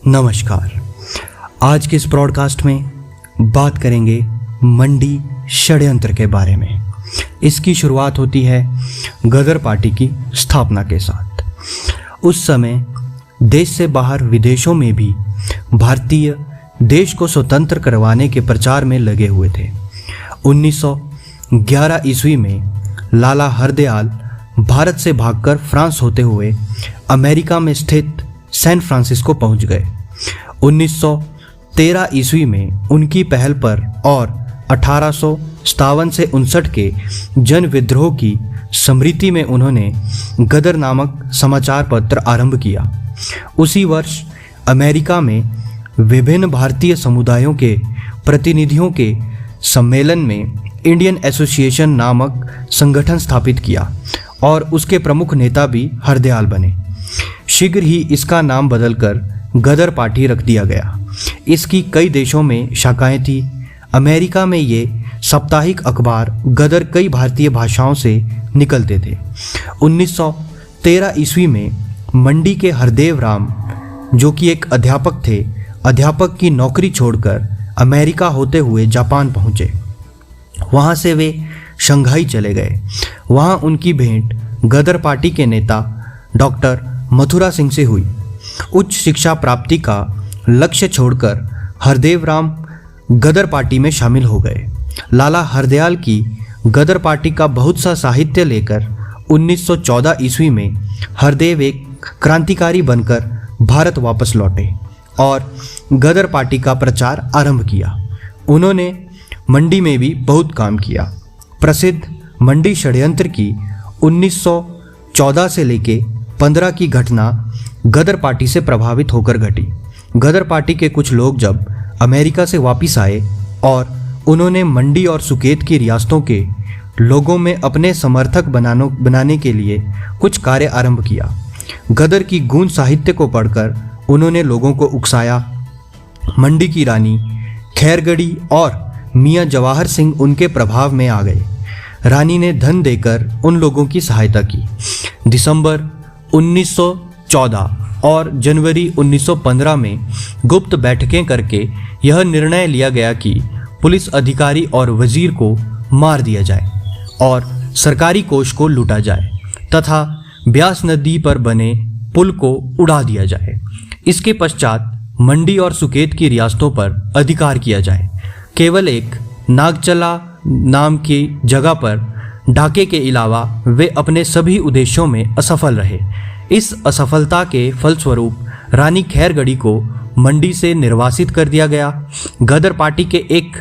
नमस्कार। आज के इस ब्रॉडकास्ट में बात करेंगे मंडी षड्यंत्र के बारे में। इसकी शुरुआत होती है गदर पार्टी की स्थापना के साथ। उस समय देश से बाहर विदेशों में भी भारतीय देश को स्वतंत्र करवाने के प्रचार में लगे हुए थे। 1911 ईस्वी में लाला हरदयाल भारत से भागकर फ्रांस होते हुए अमेरिका में स्थित सैन फ्रांसिस्को पहुंच गए। 1913 ईस्वी में उनकी पहल पर और 1857 से 59 के जन विद्रोह की स्मृति में उन्होंने गदर नामक समाचार पत्र आरंभ किया। उसी वर्ष अमेरिका में विभिन्न भारतीय समुदायों के प्रतिनिधियों के सम्मेलन में इंडियन एसोसिएशन नामक संगठन स्थापित किया और उसके प्रमुख नेता भी हरदयाल बने। शीघ्र ही इसका नाम बदलकर गदर पार्टी रख दिया गया। इसकी कई देशों में शाखाएं थी। अमेरिका में ये साप्ताहिक अखबार गदर कई भारतीय भाषाओं से निकलते थे। 1913 ईस्वी में मंडी के हरदेव राम, जो कि एक अध्यापक थे, अध्यापक की नौकरी छोड़कर अमेरिका होते हुए जापान पहुँचे। वहाँ से वे शंघाई चले गए। वहाँ उनकी भेंट गदर पार्टी के नेता डॉक्टर मथुरा सिंह से हुई। उच्च शिक्षा प्राप्ति का लक्ष्य छोड़कर हरदेव राम गदर पार्टी में शामिल हो गए। लाला हरदयाल की गदर पार्टी का बहुत सा साहित्य लेकर 1914 ईस्वी में हरदेव एक क्रांतिकारी बनकर भारत वापस लौटे और गदर पार्टी का प्रचार आरंभ किया। उन्होंने मंडी में भी बहुत काम किया। प्रसिद्ध मंडी षड्यंत्र की 1914 से लेके 15 की घटना गदर पार्टी से प्रभावित होकर घटी। गदर पार्टी के कुछ लोग जब अमेरिका से वापस आए और उन्होंने मंडी और सुकेत की रियासतों के लोगों में अपने समर्थक बनाने के लिए कुछ कार्य आरंभ किया। गदर की गूंज साहित्य को पढ़कर उन्होंने लोगों को उकसाया। मंडी की रानी खैरगढ़ी और मियाँ जवाहर सिंह उनके प्रभाव में आ गए। रानी ने धन देकर उन लोगों की सहायता की। दिसंबर 1914 और जनवरी 1915 में गुप्त बैठकें करके यह निर्णय लिया गया कि पुलिस अधिकारी और वजीर को मार दिया जाए और सरकारी कोष को लूटा जाए तथा ब्यास नदी पर बने पुल को उड़ा दिया जाए। इसके पश्चात मंडी और सुकेत की रियासतों पर अधिकार किया जाए। केवल एक नागचला नाम की जगह पर डाके के अलावा वे अपने सभी उद्देश्यों में असफल रहे। इस असफलता के फलस्वरूप रानी खैरगढ़ी को मंडी से निर्वासित कर दिया गया। गदर पार्टी के एक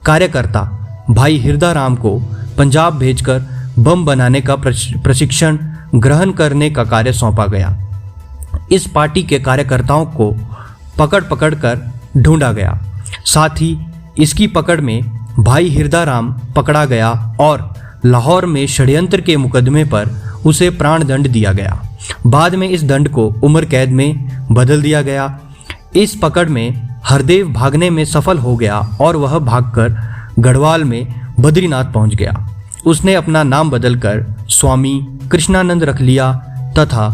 कार्यकर्ता भाई हिरदाराम को पंजाब भेजकर बम बनाने का प्रशिक्षण ग्रहण करने का कार्य सौंपा गया। इस पार्टी के कार्यकर्ताओं को पकड़ कर ढूंढा गया। साथ ही इसकी पकड़ में भाई हिरदाराम पकड़ा गया और लाहौर में षड्यंत्र के मुकदमे पर उसे प्राण दंड दिया गया। बाद में इस दंड को उम्र कैद में बदल दिया गया। इस पकड़ में हरदेव भागने में सफल हो गया और वह भागकर गढ़वाल में बद्रीनाथ पहुंच गया। उसने अपना नाम बदलकर स्वामी कृष्णानंद रख लिया तथा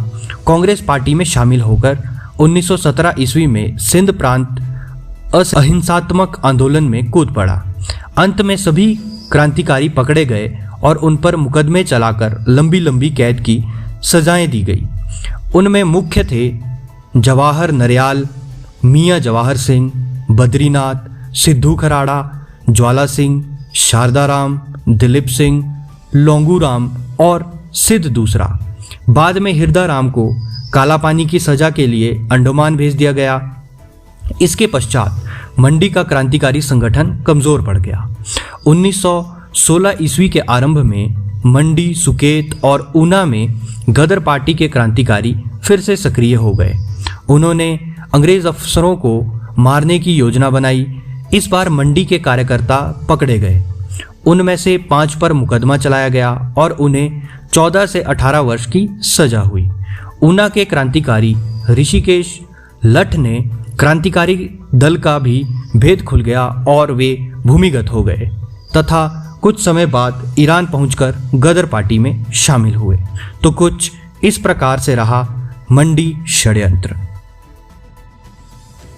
कांग्रेस पार्टी में शामिल होकर 1917 ईस्वी में सिंध प्रांत अहिंसात्मक आंदोलन में कूद पड़ा। अंत में सभी क्रांतिकारी पकड़े गए और उन पर मुकदमे चलाकर लंबी लंबी कैद की सजाएं दी गई। उनमें मुख्य थे जवाहर नरयाल, मियाँ जवाहर सिंह, बद्रीनाथ, सिद्धू खराड़ा, ज्वाला सिंह, शारदाराम, दिलीप सिंह, लोंगूराम और सिद्ध दूसरा। बाद में हिरदाराम को काला पानी की सजा के लिए अंडमान भेज दिया गया। इसके पश्चात मंडी का क्रांतिकारी संगठन कमजोर पड़ गया। 1916 ईस्वी के आरंभ में मंडी, सुकेत और ऊना में गदर पार्टी के क्रांतिकारी फिर से सक्रिय हो गए। उन्होंने अंग्रेज अफसरों को मारने की योजना बनाई। इस बार मंडी के कार्यकर्ता पकड़े गए। उनमें से 5 पर मुकदमा चलाया गया और उन्हें 14 से 18 वर्ष की सजा हुई। ऊना के क्रांतिकारी ऋषिकेश लठ ने क्रांतिकारी दल का भी भेद खुल गया और वे भूमिगत हो गए तथा कुछ समय बाद ईरान पहुंचकर गदर पार्टी में शामिल हुए। तो कुछ इस प्रकार से रहा मंडी षड्यंत्र।